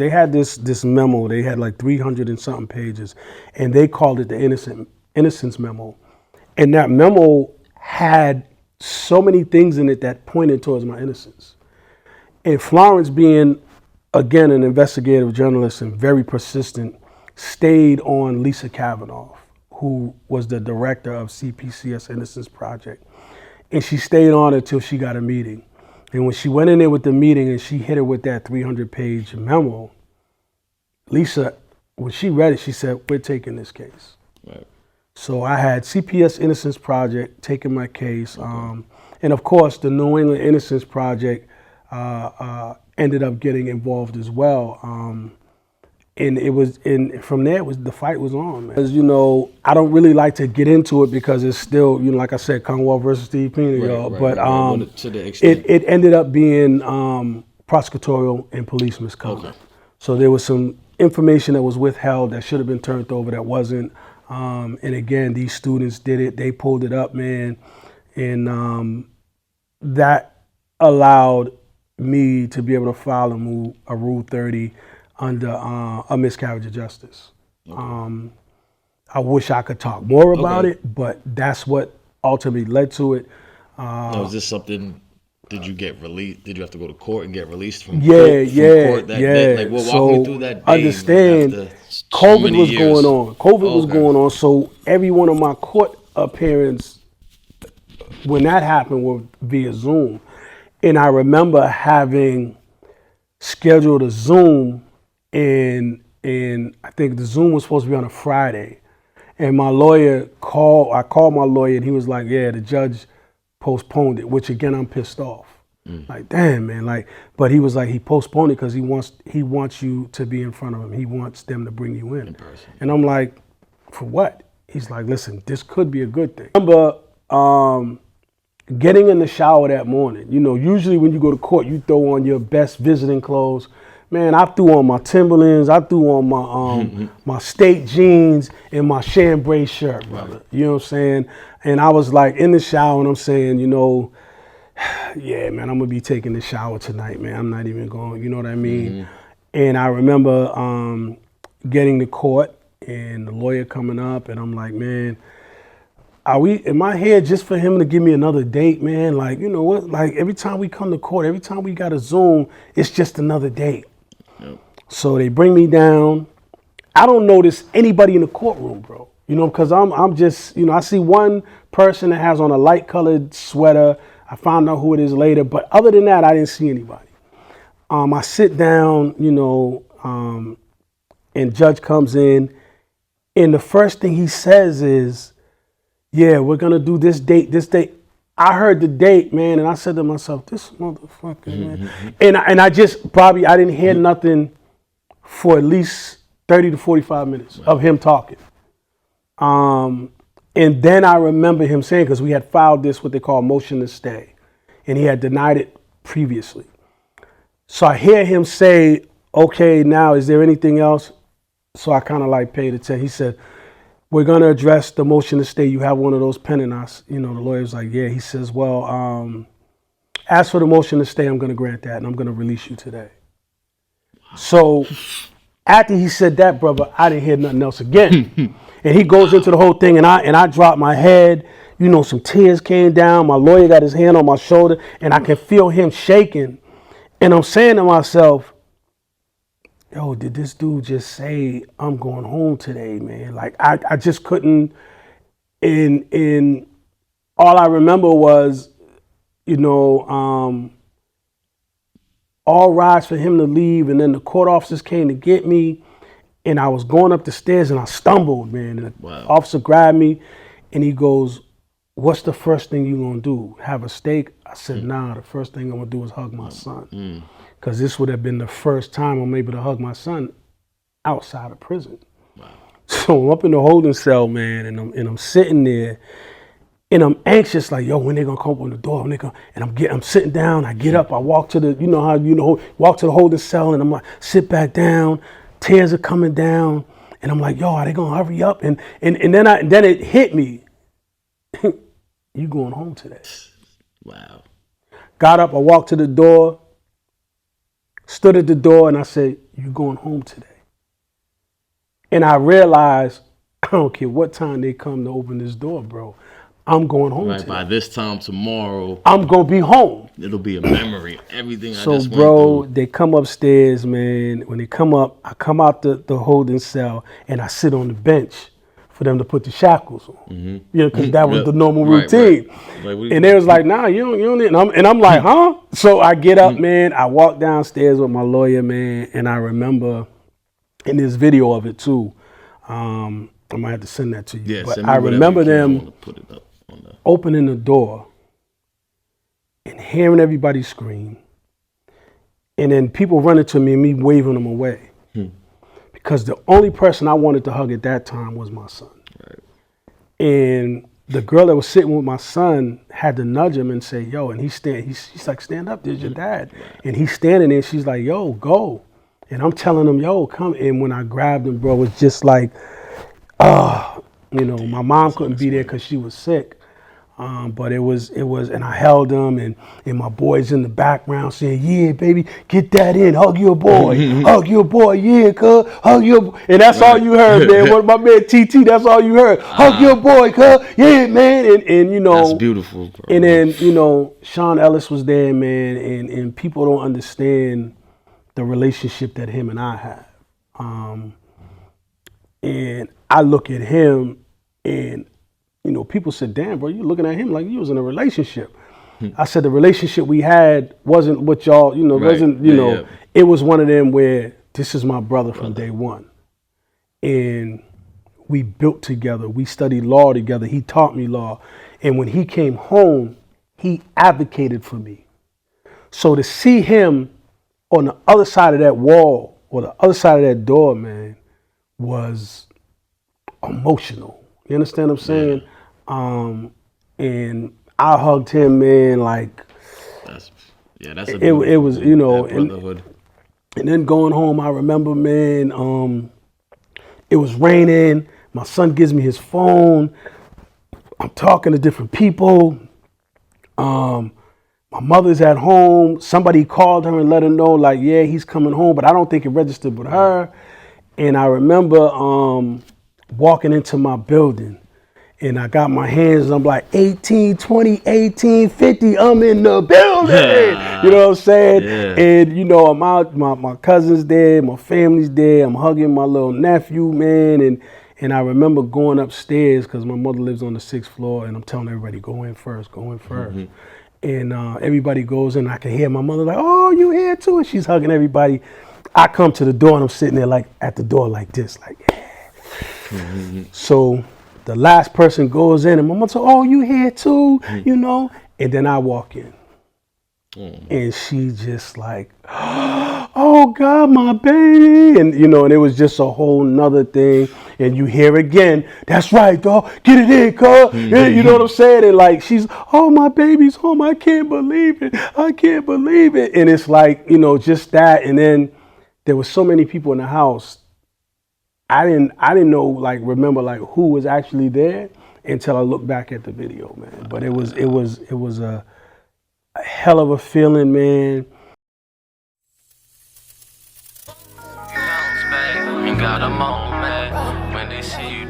They had this memo. They had like 300 and something pages, and they called it the innocence memo. And that memo had so many things in it that pointed towards my innocence. And Florence, being again an investigative journalist and very persistent, stayed on Lisa Kavanaugh, who was the director of CPCS Innocence Project. And she stayed on until she got a meeting. And when she went in there with the meeting and she hit her with that 300-page memo, Lisa, when she read it, she said, "We're taking this case." Right. So I had CPS Innocence Project taking my case. Okay. And of course, the New England Innocence Project ended up getting involved as well. And it was, and from there, the fight was on, man. As you know, I don't really like to get into it because it's still, like I said, Commonwealth versus Steve Pina, but to the extent. It ended up being prosecutorial and police misconduct. Okay. So there was some information that was withheld that should have been turned over that wasn't. And again, these students did it. They pulled it up, man. And that allowed me to be able to file a Rule 30 under a miscarriage of justice. Okay. I wish I could talk more about it, but that's what ultimately led to it. Now, is this something, did you get released? Did you have to go to court and get released from court that day? Like, walk me through that day. Understand, COVID was going on. COVID was going on, so every one of my court appearances, when that happened, were via Zoom. And I remember having scheduled a Zoom, and I think the Zoom was supposed to be on a Friday. And my lawyer I called my lawyer, and he was like, "Yeah, the judge postponed it," which again, I'm pissed off. Like, damn, man. But he was like, he postponed it because he wants you to be in front of him. He wants them to bring you in person. And I'm like, for what? He's like, listen, this could be a good thing. I remember getting in the shower that morning. Usually when you go to court, you throw on your best visiting clothes. Man, I threw on my Timberlands, I threw on my my state jeans and my chambray shirt, brother. Right. You know what I'm saying? And I was like in the shower, and I'm saying, yeah, man, I'm gonna be taking the shower tonight, man. I'm not even going, you know what I mean? Mm-hmm. And I remember getting to court and the lawyer coming up, and I'm like, man, am I here just for him to give me another date, man? Like, you know what? Like, every time we come to court, every time we got a Zoom, it's just another date. Yep. So they bring me down. I don't notice anybody in the courtroom, bro. Because I'm just, I see one person that has on a light colored sweater. I found out who it is later. But other than that, I didn't see anybody. I sit down, and judge comes in. And the first thing he says is, "Yeah, we're going to do this date. I heard the date, man, and I said to myself, this motherfucker, man. And I just I didn't hear nothing for at least 30 to 45 minutes of him talking. And then I remember him saying, because we had filed this, what they call motion to stay, and he had denied it previously. So I hear him say, "Okay, now, is there anything else?" So I kind of paid attention. He said, "We're going to address the motion to stay. You have one of those pending." The lawyer's like, "Yeah." He says, "Well, as for the motion to stay, I'm going to grant that, and I'm going to release you today." So after he said that, brother, I didn't hear nothing else again. And he goes into the whole thing, and I dropped my head. Some tears came down. My lawyer got his hand on my shoulder, and I can feel him shaking. And I'm saying to myself, yo, did this dude just say I'm going home today, man? Like, I just couldn't. And all I remember was, all rise for him to leave, and then the court officers came to get me, and I was going up the stairs, and I stumbled, man. And the officer grabbed me, and he goes, "What's the first thing you gonna do? Have a steak?" I said, "Nah, the first thing I'm gonna do is hug my son." Because this would have been the first time I'm able to hug my son outside of prison. Wow. So I'm up in the holding cell, man, and I'm sitting there, and I'm anxious, like, yo, when they gonna come open the door? And I'm sitting down. I get up. I walk to the, walk to the holding cell, and I'm like, sit back down. Tears are coming down, and I'm like, yo, are they gonna hurry up? And then it hit me. You going home today? Wow. Got up. I walked to the door. Stood at the door, and I said, you going home today. And I realized, I don't care what time they come to open this door, bro. I'm going home today. By this time tomorrow, I'm going to be home. It'll be a memory. Everything so, I just bro, went through. They come upstairs, man. When they come up, I come out the holding cell and I sit on the bench for them to put the shackles on. Mm-hmm. You know, because that was the normal Right. routine. Like, and they was like, nah, you don't need it. And I'm like, huh? So I get up, man. I walk downstairs with my lawyer, man. And I remember, in this video of it too, I might have to send that to you. Yeah, but I remember them put it up on the... opening the door and hearing everybody scream. And then people running to me and me waving them away. Because the only person I wanted to hug at that time was my son. Right. And the girl that was sitting with my son had to nudge him and say, yo, and he's like, stand up, there's your dad. Right. And he's standing there, she's like, yo, go. And I'm telling him, yo, come. And when I grabbed him, bro, it was just like, you know, my mom couldn't be there because she was sick. But it was, and I held him, and my boys in the background saying, yeah, baby, get that in, hug your boy, hug your boy, yeah, cuz, hug your boy. And that's all you heard, man. What my man TT, that's all you heard. Hug your boy, cuz, yeah, man. And you know. That's beautiful, bro. And then, you know, Sean Ellis was there, man, and people don't understand the relationship that him and I have. And I look at him, and you know, people said, damn, bro, you looking at him like you was in a relationship. I said, the relationship we had wasn't what y'all, you know, wasn't, you know, it was one of them where this is my brother from day one. And we built together. We studied law together. He taught me law. And when he came home, he advocated for me. So to see him on the other side of that wall or the other side of that door, man, was emotional. You understand what I'm saying? And I hugged him, man, like that's it was, you know, brotherhood. And then going home, I remember, man, it was raining. My son gives me his phone. I'm talking to different people. My mother's at home. Somebody called her and let her know, like, yeah, he's coming home, but I don't think it registered with her. And I remember walking into my building, and I got my hands, and I'm like, 18, 20, 18, 50, I'm in the building. You know what I'm saying? Yeah. And, you know, I'm out, my cousin's there, my family's there, I'm hugging my little nephew, man. And I remember going upstairs, because my mother lives on the 6th floor, and I'm telling everybody, go in first, go in first. And everybody goes in, and I can hear my mother like, oh, you here too? And she's hugging everybody. I come to the door, and I'm sitting there like at the door like this, like, yeah. So the last person goes in, and my mother said, oh, you here too, you know? And then I walk in. And she just like, oh God, my baby. And you know, and it was just a whole nother thing. And you hear again, that's right, dog, get it in, cuz. You know what I'm saying? And like, she's, oh, my baby's home, I can't believe it, I can't believe it. And it's like, you know, just that. And then there was so many people in the house. I didn't know, like, remember, like, who was actually there until I looked back at the video, man. But it was a hell of a feeling, man. You got a moment when they see you